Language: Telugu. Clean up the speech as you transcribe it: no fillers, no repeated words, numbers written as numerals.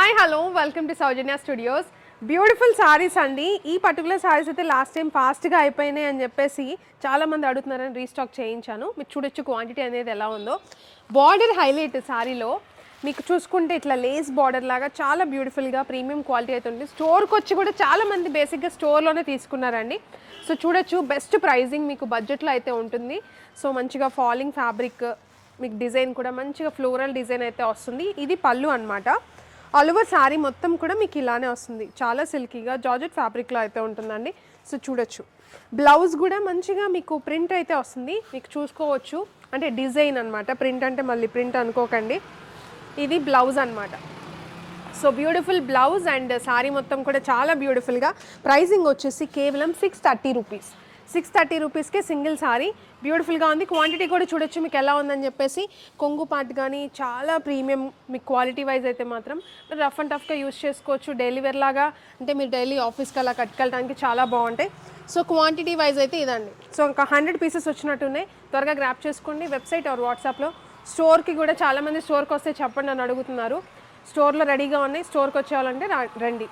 Hi hello welcome to Soujanya studios. Beautiful saris అండి. ఈ పర్టికులర్ సారీస్ అయితే లాస్ట్ టైం ఫాస్ట్గా అయిపోయినాయి అని చెప్పేసి చాలామంది అడుగుతున్నారని రీస్టాక్ చేయించాను. మీకు చూడొచ్చు క్వాంటిటీ అనేది ఎలా ఉందో. బార్డర్ హైలైట్ సారీలో మీకు చూసుకుంటే ఇట్లా లేస్ బార్డర్ లాగా చాలా బ్యూటిఫుల్గా ప్రీమియం క్వాలిటీ అయితే ఉంది. స్టోర్కి వచ్చి కూడా చాలామంది బేసిక్గా స్టోర్లోనే తీసుకున్నారండి. సో చూడొచ్చు బెస్ట్ ప్రైజింగ్ మీకు బడ్జెట్లో అయితే ఉంటుంది. సో మంచిగా ఫాలింగ్ ఫ్యాబ్రిక్, మీకు డిజైన్ కూడా మంచిగా ఫ్లోరల్ డిజైన్ అయితే వస్తుంది. ఇది పళ్ళు అనమాట. ఆల్ ఓవర్ శారీ మొత్తం కూడా మీకు ఇలానే వస్తుంది. చాలా సిల్కీగా జార్జెట్ ఫ్యాబ్రిక్లో అయితే ఉంటుందండి. సో చూడొచ్చు బ్లౌజ్ కూడా మంచిగా మీకు ప్రింట్ అయితే వస్తుంది. మీకు చూసుకోవచ్చు, అంటే డిజైన్ అనమాట. ప్రింట్ అంటే మళ్ళీ ప్రింట్ అనుకోకండి. ఇది బ్లౌజ్ అనమాట. So beautiful blouse and sari మొత్తం కూడా చాలా బ్యూటిఫుల్గా. ప్రైజింగ్ వచ్చేసి కేవలం 630 రూపీస్. 630 రూపీస్కే సింగిల్ సారీ బ్యూటిఫుల్గా ఉంది. క్వాంటిటీ కూడా చూడొచ్చు మీకు ఎలా ఉందని చెప్పేసి. కొంగు పార్ట్ కానీ చాలా ప్రీమియం మీకు క్వాలిటీ వైజ్ అయితే మాత్రం రఫ్ అండ్ టఫ్గా యూస్ చేసుకోవచ్చు. డైలీ వేర్ లాగా, అంటే మీరు డైలీ ఆఫీస్కి అలా కట్టుకెళ్ళడానికి చాలా బాగుంటాయి. సో క్వాంటిటీ వైజ్ అయితే ఇదండి. సో ఇంకా 100 పీసెస్ వచ్చినట్టున్నాయి. త్వరగా గ్రాప్ చేసుకోండి. వెబ్సైట్ ఆర్ వాట్సాప్లో. స్టోర్కి కూడా చాలామంది స్టోర్కి వస్తే చెప్పండి అని అడుగుతున్నారు. స్టోర్లో రెడీగా ఉన్నాయి. స్టోర్కి వచ్చేవాళ్ళంటే రండి.